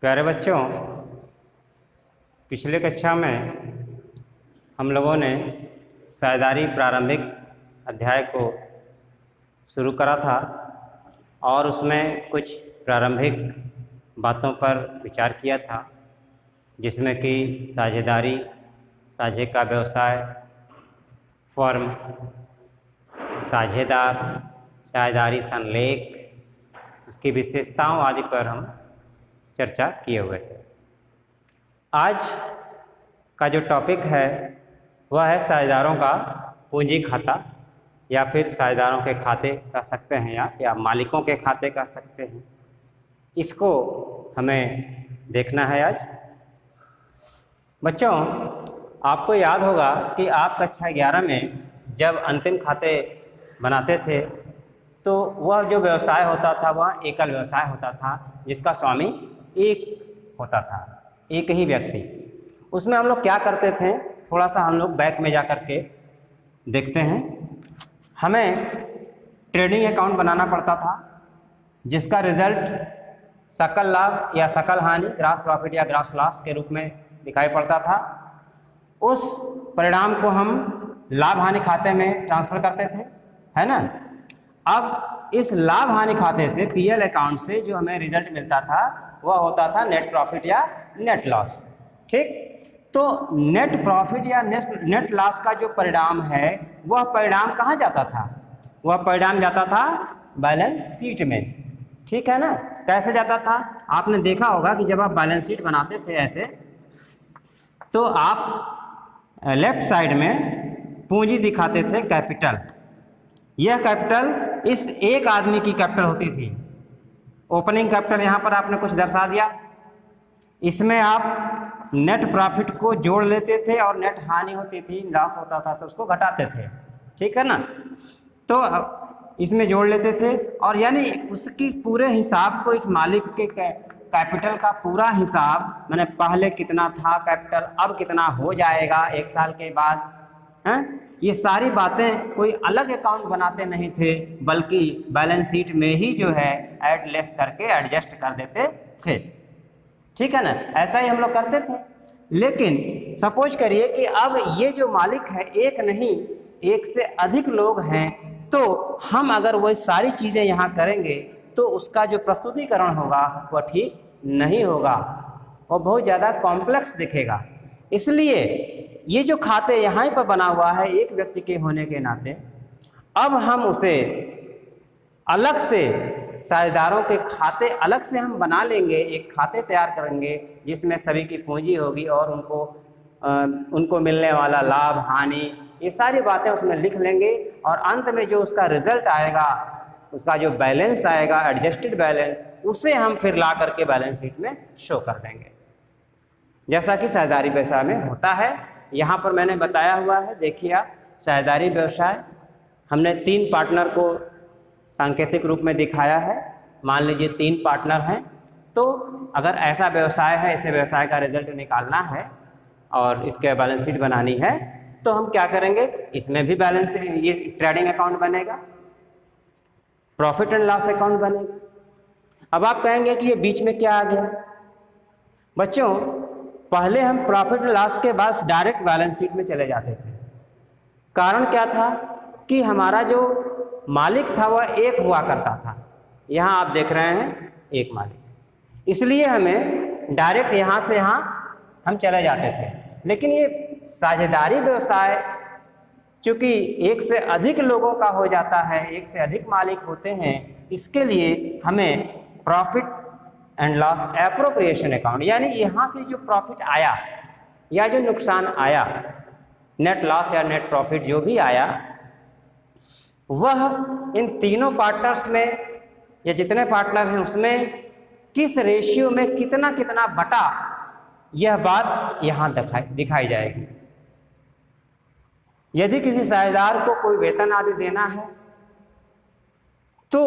प्यारे बच्चों, पिछले कक्षा में हम लोगों ने साझेदारी प्रारंभिक अध्याय को शुरू करा था और उसमें कुछ प्रारंभिक बातों पर विचार किया था, जिसमें कि साझेदारी, साझे का व्यवसाय, फर्म, साझेदार, साझेदारी संलेख, उसकी विशेषताओं आदि पर हम चर्चा किए हुए थे। आज का जो टॉपिक है वह है साझेदारों का पूंजी खाता, या फिर साझेदारों के खाते कह सकते हैं, या मालिकों के खाते कह सकते हैं। इसको हमें देखना है आज। बच्चों, आपको याद होगा कि आप कक्षा 11 में जब अंतिम खाते बनाते थे तो वह जो व्यवसाय होता था वह एकल व्यवसाय होता था, जिसका स्वामी एक होता था, एक ही व्यक्ति। उसमें हम लोग क्या करते थे, थोड़ा सा हम लोग बैक में जा कर के देखते हैं। हमें ट्रेडिंग अकाउंट बनाना पड़ता था, जिसका रिजल्ट सकल लाभ या सकल हानि, ग्रॉस प्रॉफिट या ग्रॉस लॉस के रूप में दिखाई पड़ता था। उस परिणाम को हम लाभ हानि खाते में ट्रांसफ़र करते थे, है ना। अब इस लाभ हानि खाते से, पीएल अकाउंट से जो हमें रिजल्ट मिलता था वह होता था नेट प्रॉफिट या नेट लॉस। ठीक, तो नेट प्रॉफिट या नेट लॉस का जो परिणाम है वह परिणाम कहाँ जाता था? वह परिणाम जाता था बैलेंस शीट में। ठीक है ना। कैसे जाता था? आपने देखा होगा कि जब आप बैलेंस शीट बनाते थे ऐसे, तो आप लेफ्ट साइड में पूंजी दिखाते थे कैपिटल। यह कैपिटल इस एक आदमी की कैपिटल होती थी। ओपनिंग कैपिटल यहाँ पर आपने कुछ दर्शा दिया। इसमें आप नेट प्रॉफिट को जोड़ लेते थे और नेट हानि होती थी, लॉस होता था तो उसको घटाते थे। ठीक है ना। तो इसमें जोड़ लेते थे और यानी उसकी पूरे हिसाब को, इस मालिक के कैपिटल का पूरा हिसाब, मैंने पहले कितना था कैपिटल, अब कितना हो जाएगा एक साल के बाद, हैं, ये सारी बातें कोई अलग अकाउंट बनाते नहीं थे, बल्कि बैलेंस शीट में ही जो है ऐड लेस करके एडजस्ट कर देते थे। ठीक है ना। ऐसा ही हम लोग करते थे। लेकिन सपोज करिए कि अब ये जो मालिक है एक नहीं, एक से अधिक लोग हैं, तो हम अगर वही सारी चीज़ें यहाँ करेंगे तो उसका जो प्रस्तुतिकरण होगा वह ठीक नहीं होगा, वह बहुत ज़्यादा कॉम्प्लेक्स दिखेगा। इसलिए ये जो खाते यहाँ पर बना हुआ है एक व्यक्ति के होने के नाते, अब हम उसे अलग से, साझेदारों के खाते अलग से हम बना लेंगे, एक खाते तैयार करेंगे जिसमें सभी की पूंजी होगी और उनको मिलने वाला लाभ हानि, ये सारी बातें उसमें लिख लेंगे और अंत में जो उसका रिजल्ट आएगा, उसका जो बैलेंस आएगा, एडजस्टेड बैलेंस, उसे हम फिर ला करके बैलेंस शीट में शो कर देंगे, जैसा कि साझेदारी व्यवसाय में होता है। यहाँ पर मैंने बताया हुआ है, देखिए आप, साझेदारी व्यवसाय हमने 3 पार्टनर को सांकेतिक रूप में दिखाया है। मान लीजिए 3 पार्टनर हैं, तो अगर ऐसा व्यवसाय है, इसे व्यवसाय का रिजल्ट निकालना है और इसके बैलेंस शीट बनानी है, तो हम क्या करेंगे, इसमें भी बैलेंस, ये ट्रेडिंग अकाउंट बनेगा, प्रॉफिट एंड लॉस अकाउंट बनेगा। अब आप कहेंगे कि ये बीच में क्या आ गया? बच्चों, पहले हम प्रॉफिट एंड लॉस के बाद डायरेक्ट बैलेंस शीट में चले जाते थे। कारण क्या था कि हमारा जो मालिक था वह एक हुआ करता था। यहाँ आप देख रहे हैं एक मालिक, इसलिए हमें डायरेक्ट यहाँ से यहाँ हम चले जाते थे। लेकिन ये साझेदारी व्यवसाय चूँकि एक से अधिक लोगों का हो जाता है, एक से अधिक मालिक होते हैं, इसके लिए हमें profit and loss appropriation account, यानी यहाँ से जो प्रॉफिट आया या जो नुकसान आया, नेट लॉस या नेट प्रॉफिट जो भी आया, वह इन तीनों पार्टनर्स में या जितने पार्टनर हैं उसमें किस रेशियो में कितना कितना बटा, यह बात यहाँ दिखाई जाएगी। यदि किसी साझेदार को कोई वेतन आदि देना है तो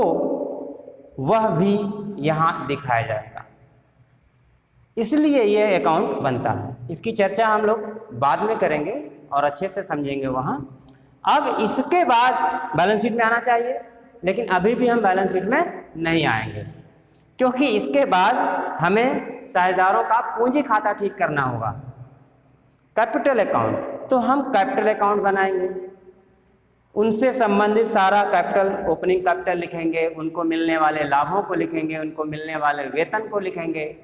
वह भी यहाँ दिखाया जाएगा, इसलिए यह अकाउंट बनता है। इसकी चर्चा हम लोग बाद में करेंगे और अच्छे से समझेंगे वहाँ। अब इसके बाद बैलेंस शीट में आना चाहिए, लेकिन अभी भी हम बैलेंस शीट में नहीं आएंगे, क्योंकि इसके बाद हमें साझेदारों का पूंजी खाता ठीक करना होगा, कैपिटल अकाउंट। तो हम कैपिटल अकाउंट बनाएंगे, उनसे संबंधित सारा कैपिटल, ओपनिंग कैपिटल लिखेंगे, उनको मिलने वाले लाभों को लिखेंगे, उनको मिलने वाले वेतन को लिखेंगे,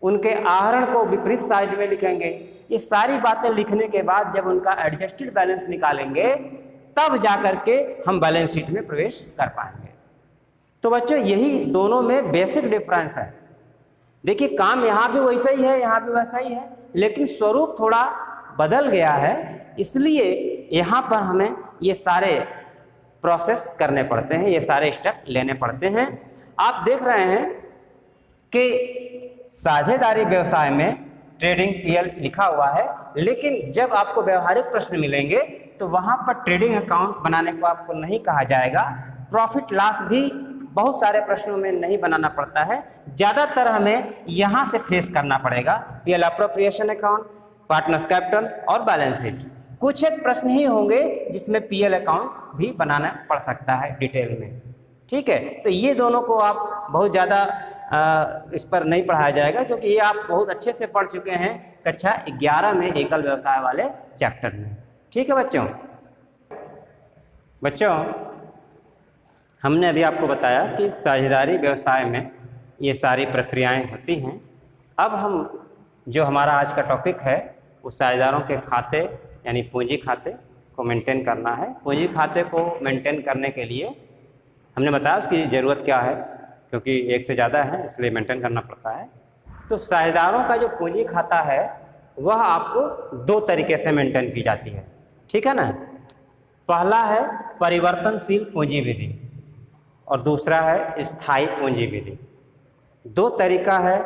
उनके आहरण को विपरीत साइड में लिखेंगे। ये सारी बातें लिखने के बाद जब उनका एडजस्टेड बैलेंस निकालेंगे तब जाकर के हम बैलेंस शीट में प्रवेश कर पाएंगे। तो बच्चों यही दोनों में बेसिक डिफरेंस है। देखिए काम यहाँ भी वैसा ही है, यहाँ भी वैसा ही है, लेकिन स्वरूप थोड़ा बदल गया है, इसलिए यहाँ पर हमें ये सारे प्रोसेस करने पड़ते हैं, ये सारे स्टेप लेने पड़ते हैं। आप देख रहे हैं कि साझेदारी व्यवसाय में ट्रेडिंग पीएल लिखा हुआ है, लेकिन जब आपको व्यवहारिक प्रश्न मिलेंगे तो वहाँ पर ट्रेडिंग अकाउंट बनाने को आपको नहीं कहा जाएगा। प्रॉफिट लॉस भी बहुत सारे प्रश्नों में नहीं बनाना पड़ता है, ज़्यादातर हमें यहाँ से फेस करना पड़ेगा, PL appropriation account, partners capital और बैलेंस शीट। कुछ एक प्रश्न ही होंगे जिसमें पीएल अकाउंट भी बनाना पड़ सकता है डिटेल में, ठीक है। तो ये दोनों को आप बहुत ज़्यादा इस पर नहीं पढ़ाया जाएगा, क्योंकि ये आप बहुत अच्छे से पढ़ चुके हैं कक्षा 11 में एकल व्यवसाय वाले चैप्टर में, ठीक है बच्चों। हमने अभी आपको बताया कि साझेदारी व्यवसाय में ये सारी प्रक्रियाएं होती हैं। अब हम जो हमारा आज का टॉपिक है उस साझेदारों के खाते यानी पूंजी खाते को मेंटेन करना है। पूंजी खाते को मेंटेन करने के लिए हमने बताया उसकी ज़रूरत क्या है, क्योंकि एक से ज़्यादा है इसलिए मेंटेन करना पड़ता है। तो साझेदारों का जो पूंजी खाता है वह आपको दो तरीके से मेंटेन की जाती है, ठीक है ना। पहला है परिवर्तनशील पूंजी विधि और दूसरा है स्थायी पूंजी विधि। दो तरीका है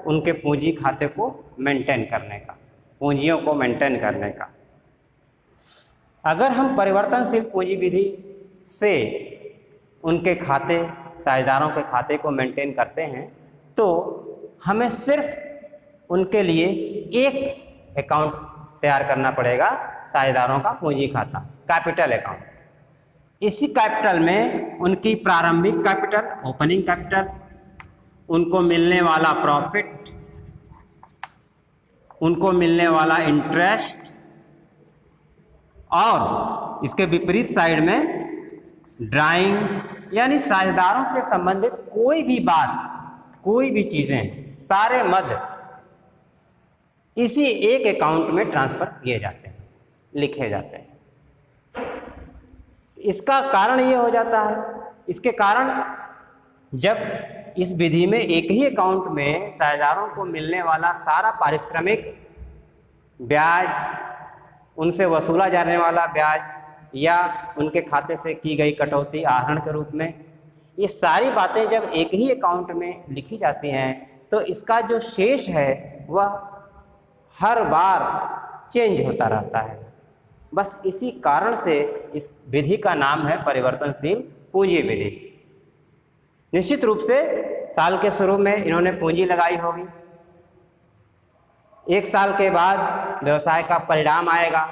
उनके पूंजी खाते को मेंटेन करने का, पूंजियों को मेंटेन करने का। अगर हम परिवर्तनशील पूंजी विधि से उनके खाते, साझेदारों के खाते को मेंटेन करते हैं तो हमें सिर्फ उनके लिए एक अकाउंट तैयार करना पड़ेगा, साझेदारों का पूंजी खाता, कैपिटल अकाउंट। इसी कैपिटल में उनकी प्रारंभिक कैपिटल, ओपनिंग कैपिटल, उनको मिलने वाला प्रॉफिट, उनको मिलने वाला इंटरेस्ट और इसके विपरीत साइड में ड्राइंग यानी साझेदारों से संबंधित कोई भी बात, कोई भी चीज़ें, सारे मद इसी एक अकाउंट में ट्रांसफ़र किए जाते हैं, लिखे जाते हैं। इसका कारण ये हो जाता है, इसके कारण जब इस विधि में एक ही अकाउंट में साझेदारों को मिलने वाला सारा पारिश्रमिक, ब्याज, उनसे वसूला जाने वाला ब्याज या उनके खाते से की गई कटौती आहरण के रूप में, ये सारी बातें जब एक ही अकाउंट में लिखी जाती हैं तो इसका जो शेष है वह हर बार चेंज होता रहता है। बस इसी कारण से इस विधि का नाम है परिवर्तनशील पूंजी विधि। निश्चित रूप से साल के शुरू में इन्होंने पूंजी लगाई होगी, एक साल के बाद व्यवसाय का परिणाम आएगा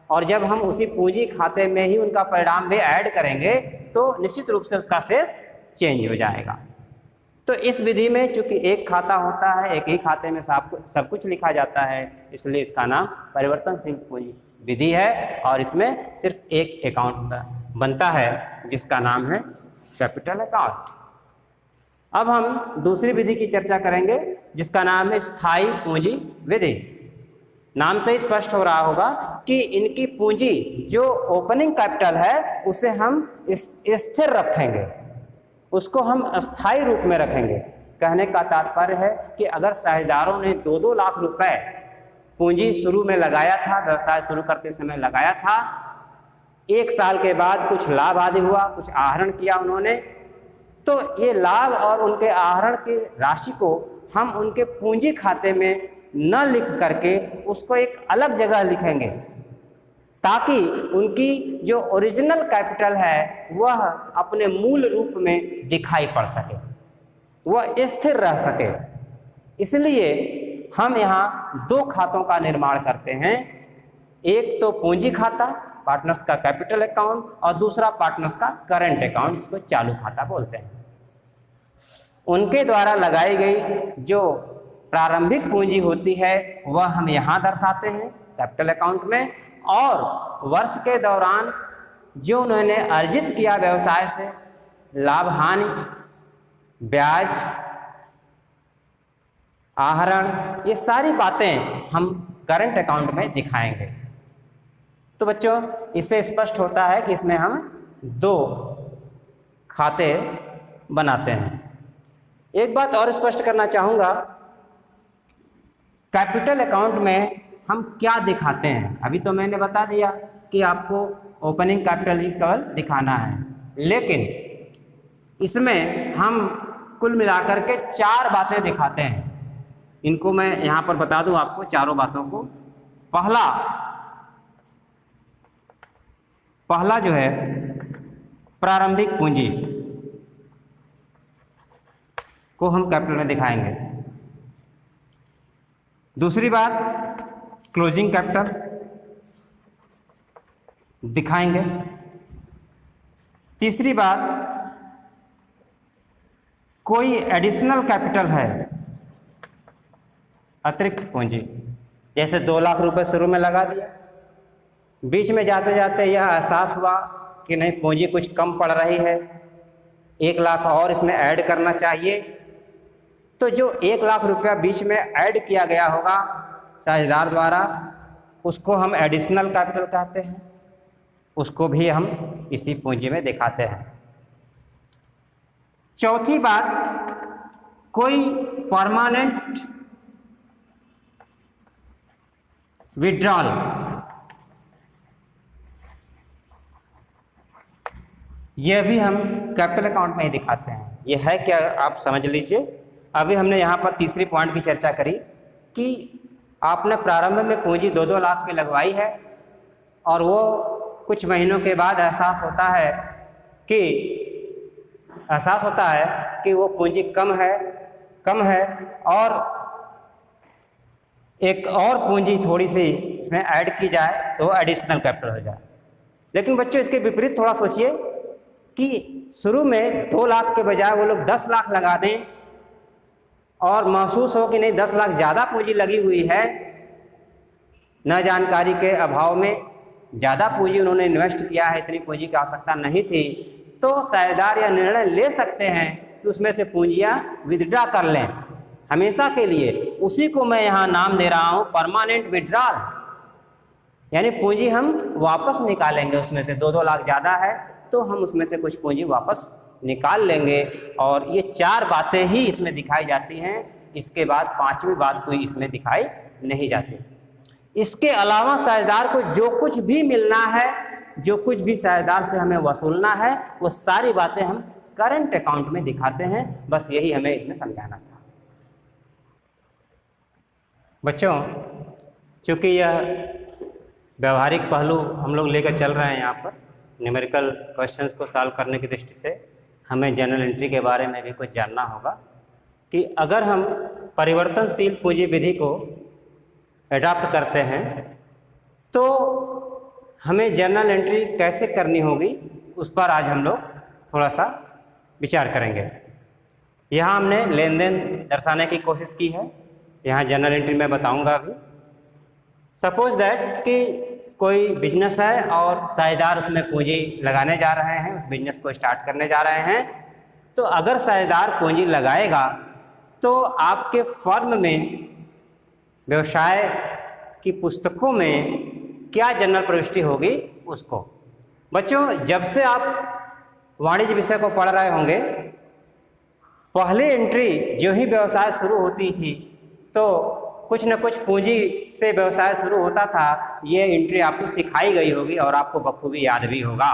और जब हम उसी पूंजी खाते में ही उनका परिणाम भी ऐड करेंगे तो निश्चित रूप से उसका शेष चेंज हो जाएगा। तो इस विधि में चूंकि एक खाता होता है, एक ही खाते में सब कुछ लिखा जाता है, इसलिए इसका नाम परिवर्तनशील पूंजी विधि है और इसमें सिर्फ एक अकाउंट बनता है जिसका नाम है कैपिटल अकाउंट। अब हम दूसरी विधि की चर्चा करेंगे जिसका नाम है स्थायी पूंजी विधि। नाम से ही स्पष्ट हो रहा होगा कि इनकी पूंजी जो ओपनिंग कैपिटल है उसे हम स्थिर रखेंगे, उसको हम अस्थायी रूप में रखेंगे। कहने का तात्पर्य है कि अगर साझेदारों ने 2-2 लाख रुपए पूंजी शुरू में लगाया था, व्यवसाय शुरू करते समय लगाया था, एक साल के बाद कुछ लाभ आदि हुआ, कुछ आहरण किया उन्होंने, तो ये लाभ और उनके आहरण की राशि को हम उनके पूंजी खाते में न लिख करके उसको एक अलग जगह लिखेंगे ताकि उनकी जो ओरिजिनल कैपिटल है वह अपने मूल रूप में दिखाई पड़ सके, वह स्थिर रह सके। इसलिए हम यहाँ 2 खातों का निर्माण करते हैं, एक तो पूंजी खाता पार्टनर्स का कैपिटल अकाउंट और दूसरा पार्टनर्स का करंट अकाउंट जिसको चालू खाता बोलते हैं। उनके द्वारा लगाई गई जो प्रारंभिक पूंजी होती है वह हम यहाँ दर्शाते हैं कैपिटल अकाउंट में, और वर्ष के दौरान जो उन्होंने अर्जित किया व्यवसाय से, लाभ हानि, ब्याज, आहरण, ये सारी बातें हम करंट अकाउंट में दिखाएंगे। तो बच्चों, इससे स्पष्ट होता है कि इसमें हम दो खाते बनाते हैं। एक बात और स्पष्ट करना चाहूँगा, कैपिटल अकाउंट में हम क्या दिखाते हैं। अभी तो मैंने बता दिया कि आपको ओपनिंग कैपिटल ही केवल दिखाना है, लेकिन इसमें हम कुल मिलाकर के 4 बातें दिखाते हैं। इनको मैं यहाँ पर बता दूँ आपको चारों बातों को। पहला जो है प्रारंभिक पूंजी को हम कैपिटल में दिखाएंगे। दूसरी बात क्लोजिंग कैपिटल दिखाएंगे। तीसरी बात कोई एडिशनल कैपिटल है, अतिरिक्त पूंजी, जैसे 2 लाख रुपए शुरू में लगा दिया, बीच में जाते जाते यह एहसास हुआ कि नहीं पूंजी कुछ कम पड़ रही है, 1 लाख और इसमें ऐड करना चाहिए, तो जो 1 लाख रुपया बीच में ऐड किया गया होगा साझेदार द्वारा, उसको हम एडिशनल कैपिटल कहते हैं, उसको भी हम इसी पूंजी में दिखाते हैं। चौथी बात, कोई परमानेंट विड्रॉल, यह भी हम कैपिटल अकाउंट में ही दिखाते हैं। यह है क्या, आप समझ लीजिए। अभी हमने यहाँ पर तीसरी पॉइंट की चर्चा करी कि आपने प्रारंभ में पूंजी 2-2 लाख की लगवाई है और वो कुछ महीनों के बाद एहसास होता है कि वो पूंजी कम है और एक और पूंजी थोड़ी सी इसमें ऐड की जाए तो एडिशनल कैपिटल हो जाए। लेकिन बच्चों, इसके विपरीत थोड़ा सोचिए कि शुरू में 2 लाख के बजाय वो लोग 10 लाख लगा दें और महसूस हो कि नहीं 10 लाख ज़्यादा पूंजी लगी हुई है, न जानकारी के अभाव में ज़्यादा पूंजी उन्होंने इन्वेस्ट किया है, इतनी पूंजी की आवश्यकता नहीं थी, तो साझेदार यह निर्णय ले सकते हैं कि उसमें से पूंजियाँ विदड्रा कर लें हमेशा के लिए। उसी को मैं यहाँ नाम दे रहा हूँ परमानेंट विड्रॉल, यानी पूंजी हम वापस निकालेंगे। उसमें से 2-2 लाख ज़्यादा है तो हम उसमें से कुछ पूंजी वापस निकाल लेंगे, और ये 4 बातें ही इसमें दिखाई जाती हैं। इसके बाद 5वीं बात कोई इसमें दिखाई नहीं जाती। इसके अलावा साझेदार को जो कुछ भी मिलना है, जो कुछ भी साझेदार से हमें वसूलना है, वो सारी बातें हम करंट अकाउंट में दिखाते हैं। बस यही हमें इसमें समझाना था। बच्चों, चूँकि यह व्यवहारिक पहलू हम लोग लेकर चल रहे हैं, यहाँ पर न्यूमेरिकल क्वेश्चंस को सॉल्व करने की दृष्टि से हमें जर्नल एंट्री के बारे में भी कुछ जानना होगा कि अगर हम परिवर्तनशील पूंजी विधि को एडॉप्ट करते हैं तो हमें जर्नल एंट्री कैसे करनी होगी, उस पर आज हम लोग थोड़ा सा विचार करेंगे। यहाँ हमने लेन देन दर्शाने की कोशिश की है, यहाँ जर्नल एंट्री मैं बताऊँगा अभी। सपोज दैट कि कोई बिजनेस है और साझेदार उसमें पूंजी लगाने जा रहे हैं, उस बिजनेस को स्टार्ट करने जा रहे हैं। तो अगर साझेदार पूंजी लगाएगा तो आपके फर्म में व्यवसाय की पुस्तकों में क्या जनरल प्रविष्टि होगी उसको। बच्चों, जब से आप वाणिज्य विषय को पढ़ रहे होंगे, पहली एंट्री जो ही व्यवसाय शुरू होती थी तो कुछ न कुछ पूंजी से व्यवसाय शुरू होता था। ये एंट्री आपको सिखाई गई होगी और आपको बखूबी याद भी होगा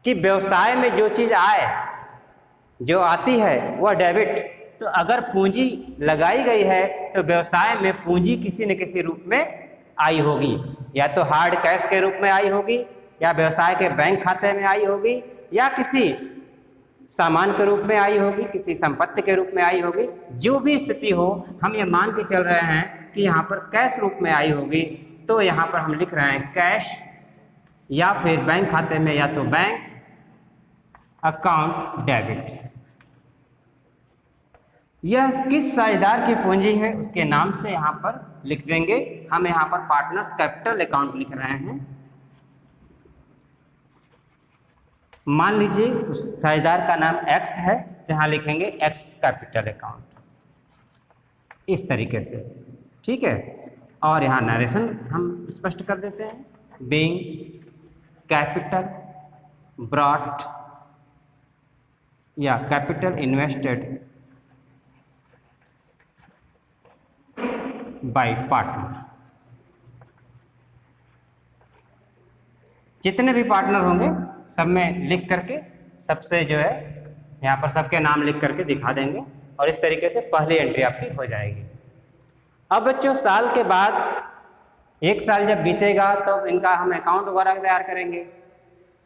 कि व्यवसाय में जो चीज़ आए, जो आती है वह डेबिट। तो अगर पूंजी लगाई गई है तो व्यवसाय में पूंजी किसी न किसी रूप में आई होगी, या तो हार्ड कैश के रूप में आई होगी, या व्यवसाय के बैंक खाते में आई होगी, या किसी सामान के रूप में आई होगी, किसी संपत्ति के रूप में आई होगी। जो भी स्थिति हो, हम ये मान के चल रहे हैं कि यहाँ पर कैश रूप में आई होगी। तो यहाँ पर हम लिख रहे हैं कैश, या फिर बैंक खाते में या तो बैंक अकाउंट डेबिट। यह किस साझेदार की पूंजी है उसके नाम से यहाँ पर लिख देंगे। हम यहाँ पर पार्टनर्स कैपिटल अकाउंट लिख रहे हैं। मान लीजिए उस साझेदार का नाम एक्स है, तो यहाँ लिखेंगे एक्स कैपिटल अकाउंट, इस तरीके से, ठीक है। और यहाँ नरेशन हम स्पष्ट कर देते हैं, बीइंग कैपिटल ब्रॉट या कैपिटल इन्वेस्टेड बाय पार्टनर। जितने भी पार्टनर होंगे सब में लिख करके, सबसे जो है यहाँ पर सबके नाम लिख करके दिखा देंगे, और इस तरीके से पहली एंट्री आपकी हो जाएगी। अब बच्चों साल के बाद, एक साल जब बीतेगा तो इनका हम अकाउंट वगैरह तैयार करेंगे।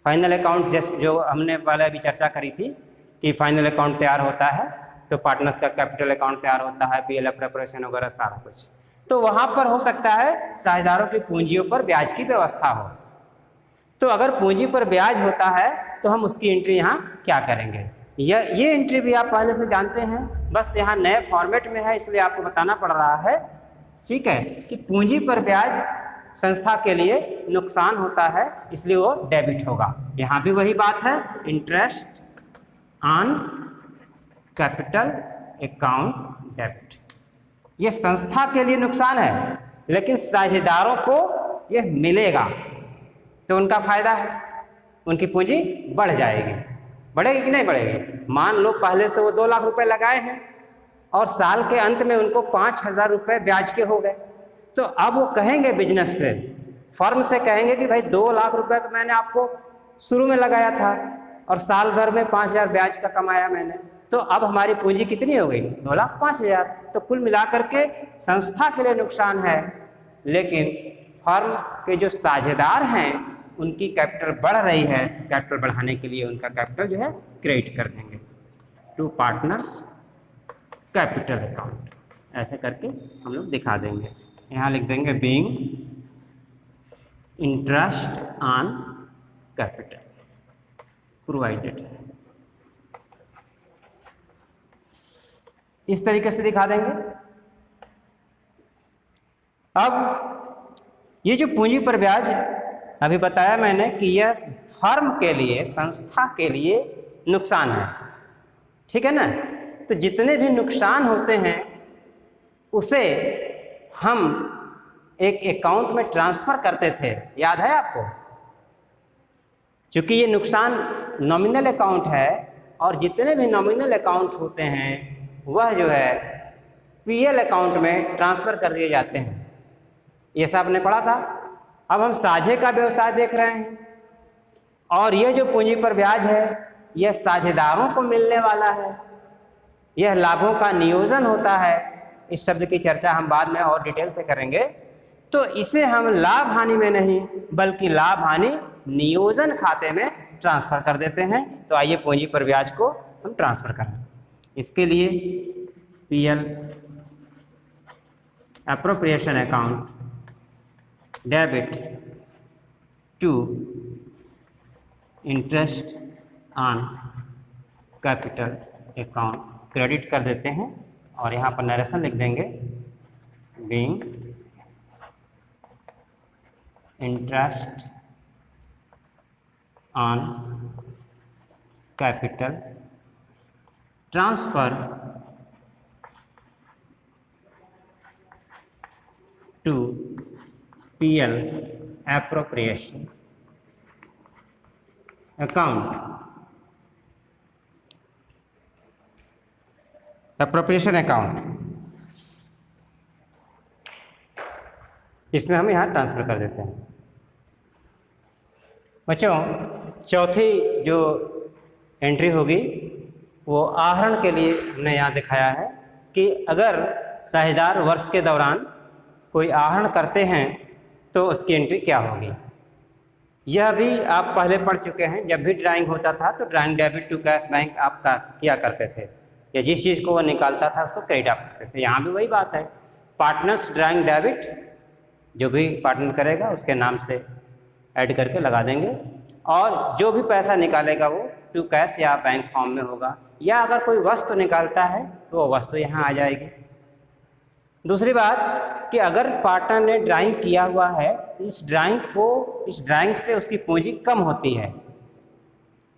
फाइनल अकाउंट जैसे जो हमने पहले अभी चर्चा करी थी कि फाइनल अकाउंट तैयार होता है तो पार्टनर्स का कैपिटल अकाउंट तैयार होता है, पीएलएफ प्रिपरेशन वगैरह सारा कुछ। तो वहाँ पर हो सकता है साझेदारों की पूंजियों पर ब्याज की व्यवस्था हो। तो अगर पूंजी पर ब्याज होता है तो हम उसकी एंट्री यहाँ क्या करेंगे, ये एंट्री भी आप पहले से जानते हैं, बस यहाँ नए फॉर्मेट में है इसलिए आपको बताना पड़ रहा है, ठीक है, कि पूंजी पर ब्याज संस्था के लिए नुकसान होता है इसलिए वो डेबिट होगा। यहाँ भी वही बात है, interest on capital account debit. ये संस्था के लिए नुकसान है लेकिन साझेदारों को ये मिलेगा तो उनका फायदा है, उनकी पूंजी बढ़ जाएगी। बढ़ेगी कि नहीं बढ़ेगी? मान लो पहले से वो 2 लाख रुपए लगाए हैं और साल के अंत में उनको 5,000 रुपये ब्याज के हो गए, तो अब वो कहेंगे बिजनेस से, फर्म से कहेंगे कि भाई 2 लाख रुपए तो मैंने आपको शुरू में लगाया था और साल भर में 5,000 ब्याज का कमाया मैंने, तो अब हमारी पूंजी कितनी हो गई? 2,05,000। तो कुल मिलाकर के संस्था के लिए नुकसान है, लेकिन फर्म के जो साझेदार हैं उनकी कैपिटल बढ़ रही है, कैपिटल बढ़ाने के लिए उनका कैपिटल जो है क्रेडिट कर देंगे टू पार्टनर्स कैपिटल अकाउंट। ऐसे करके हम लोग दिखा देंगे। यहाँ लिख देंगे being interest on capital provided, इस तरीके से दिखा देंगे। अब ये जो पूंजी पर ब्याज अभी बताया मैंने कि यह फर्म के लिए, संस्था के लिए नुकसान है, ठीक है ना। तो जितने भी नुकसान होते हैं उसे हम एक अकाउंट में ट्रांसफर करते थे, याद है आपको? चूंकि ये नुकसान नॉमिनल अकाउंट है और जितने भी नॉमिनल अकाउंट होते हैं वह जो है पीएल अकाउंट में ट्रांसफर कर दिए जाते हैं, ये सब आपने पढ़ा था। अब हम साझे का व्यवसाय देख रहे हैं और यह जो पूंजी पर ब्याज है यह साझेदारों को मिलने वाला है, यह लाभों का नियोजन होता है। इस शब्द की चर्चा हम बाद में और डिटेल से करेंगे। तो इसे हम लाभ हानि में नहीं बल्कि लाभ हानि नियोजन खाते में ट्रांसफर कर देते हैं। तो आइए पूंजी पर ब्याज को हम ट्रांसफर करें। इसके लिए PL appropriation account debit to interest on capital account credit कर देते हैं और यहाँ पर नरेशन लिख देंगे being interest on capital transfer to PL appropriation account, appropriation account, इसमें हम यहाँ ट्रांसफर कर देते हैं। बच्चों चौथी जो एंट्री होगी वो आहरण के लिए हमने यहाँ दिखाया है कि अगर साझेदार वर्ष के दौरान कोई आहरण करते हैं तो उसकी एंट्री क्या होगी। यह भी आप पहले पढ़ चुके हैं। जब भी ड्राइंग होता था तो drawing debit to cash bank आप किया करते थे, या जिस चीज़ को वो निकालता था उसको क्रेडिट आप करते थे। यहाँ भी वही बात है, पार्टनर्स ड्राइंग डेबिट जो भी पार्टनर करेगा उसके नाम से ऐड करके लगा देंगे और जो भी पैसा निकालेगा वो टू कैश या बैंक फॉर्म में होगा या अगर कोई वस्तु निकालता है तो वो वस्तु यहाँ आ जाएगी। दूसरी बात कि अगर पार्टनर ने ड्राइंग किया हुआ है, इस ड्राइंग से उसकी पूंजी कम होती है।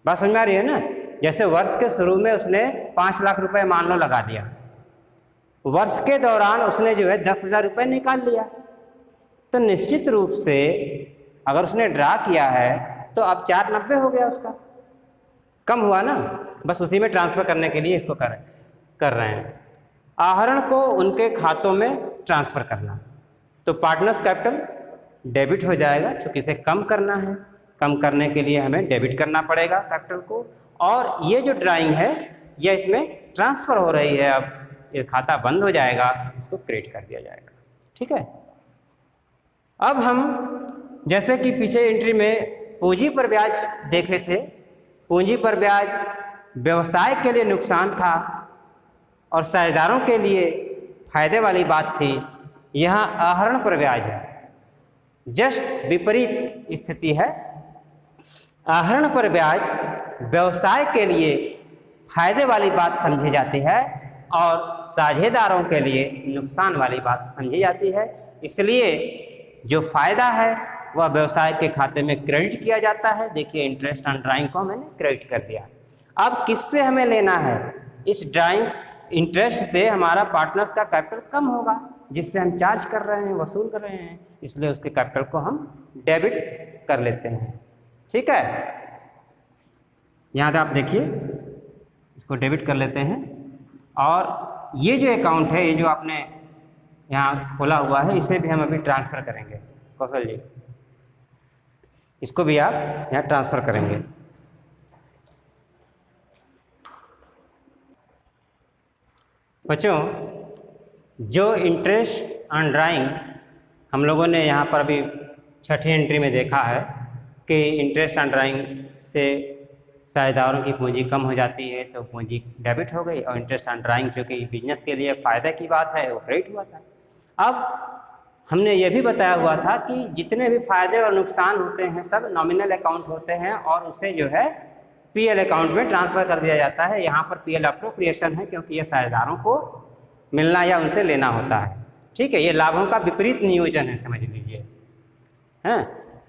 बात समझ में आ रही है ना? जैसे वर्ष के शुरू में उसने 5 लाख रुपए मान लो लगा दिया, वर्ष के दौरान उसने जो है 10,000 रुपये निकाल लिया, तो निश्चित रूप से अगर उसने ड्रा किया है तो अब 490 हो गया, उसका कम हुआ ना। बस उसी में ट्रांसफ़र करने के लिए इसको कर रहे हैं। आहरण को उनके खातों में ट्रांसफ़र करना, तो पार्टनर्स कैपिटल डेबिट हो जाएगा, क्योंकि इसे कम करना है। कम करने के लिए हमें डेबिट करना पड़ेगा कैपिटल को, और ये जो ड्राइंग है ये इसमें ट्रांसफ़र हो रही है, अब ये खाता बंद हो जाएगा, इसको क्रेडिट कर दिया जाएगा। ठीक है। अब हम जैसे कि पीछे एंट्री में पूंजी पर ब्याज देखे थे, पूंजी पर ब्याज व्यवसाय के लिए नुकसान था और साझेदारों के लिए फायदे वाली बात थी। यहाँ आहरण पर ब्याज है, जस्ट विपरीत स्थिति है। आहरण पर ब्याज व्यवसाय के लिए फायदे वाली बात समझी जाती है और साझेदारों के लिए नुकसान वाली बात समझी जाती है। इसलिए जो फायदा है वह व्यवसाय के खाते में क्रेडिट किया जाता है। देखिए इंटरेस्ट ऑन ड्राइंग को मैंने क्रेडिट कर दिया। अब किससे हमें लेना है? इस ड्राइंग इंटरेस्ट से हमारा पार्टनर्स का कैपिटल कम होगा, जिससे हम चार्ज कर रहे हैं, वसूल कर रहे हैं, इसलिए उसके कैपिटल को हम डेबिट कर लेते हैं। ठीक है, यहाँ आप देखिए, इसको डेबिट कर लेते हैं। और ये जो अकाउंट है, ये जो आपने यहाँ खोला हुआ है, इसे भी हम अभी ट्रांसफ़र करेंगे। कौशल जी, इसको भी आप यहाँ ट्रांसफ़र करेंगे। बच्चों, जो इंटरेस्ट ऑन ड्राइंग हम लोगों ने यहाँ पर अभी छठी एंट्री में देखा है कि इंटरेस्ट ऑन ड्राइंग से साझेदारों की पूंजी कम हो जाती है, तो पूंजी डेबिट हो गई, और इंटरेस्ट ऑन ड्राइंग जो कि बिजनेस के लिए फ़ायदा की बात है वो क्रेडिट हुआ था। अब हमने ये भी बताया हुआ था कि जितने भी फायदे और नुकसान होते हैं सब नॉमिनल अकाउंट होते हैं और उसे जो है पीएल अकाउंट में ट्रांसफ़र कर दिया जाता है। यहाँ पर पीएल अप्रोप्रिएशन है, क्योंकि ये साझेदारों को मिलना या उनसे लेना होता है। ठीक है, ये लाभों का विपरीत नियोजन है, समझ लीजिए। हैं,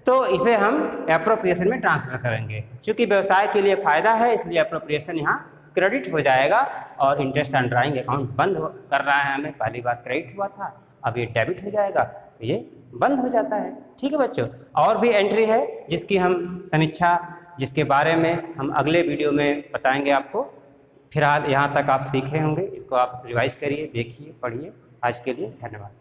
तो इसे हम अप्रोप्रिएशन में ट्रांसफ़र करेंगे। चूँकि व्यवसाय के लिए फ़ायदा है, इसलिए अप्रोप्रिएशन यहाँ क्रेडिट हो जाएगा, और इंटरेस्ट ऑन ड्राइंग अकाउंट बंद कर रहा है हमें। पहली बार क्रेडिट हुआ था, अब ये डेबिट हो जाएगा, तो ये बंद हो जाता है। ठीक है बच्चों, और भी एंट्री है जिसकी हम समीक्षा, जिसके बारे में हम अगले वीडियो में बताएंगे आपको। फिलहाल यहाँ तक आप सीखे होंगे, इसको आप रिवाइज करिए, देखिए, पढ़िए। आज के लिए धन्यवाद।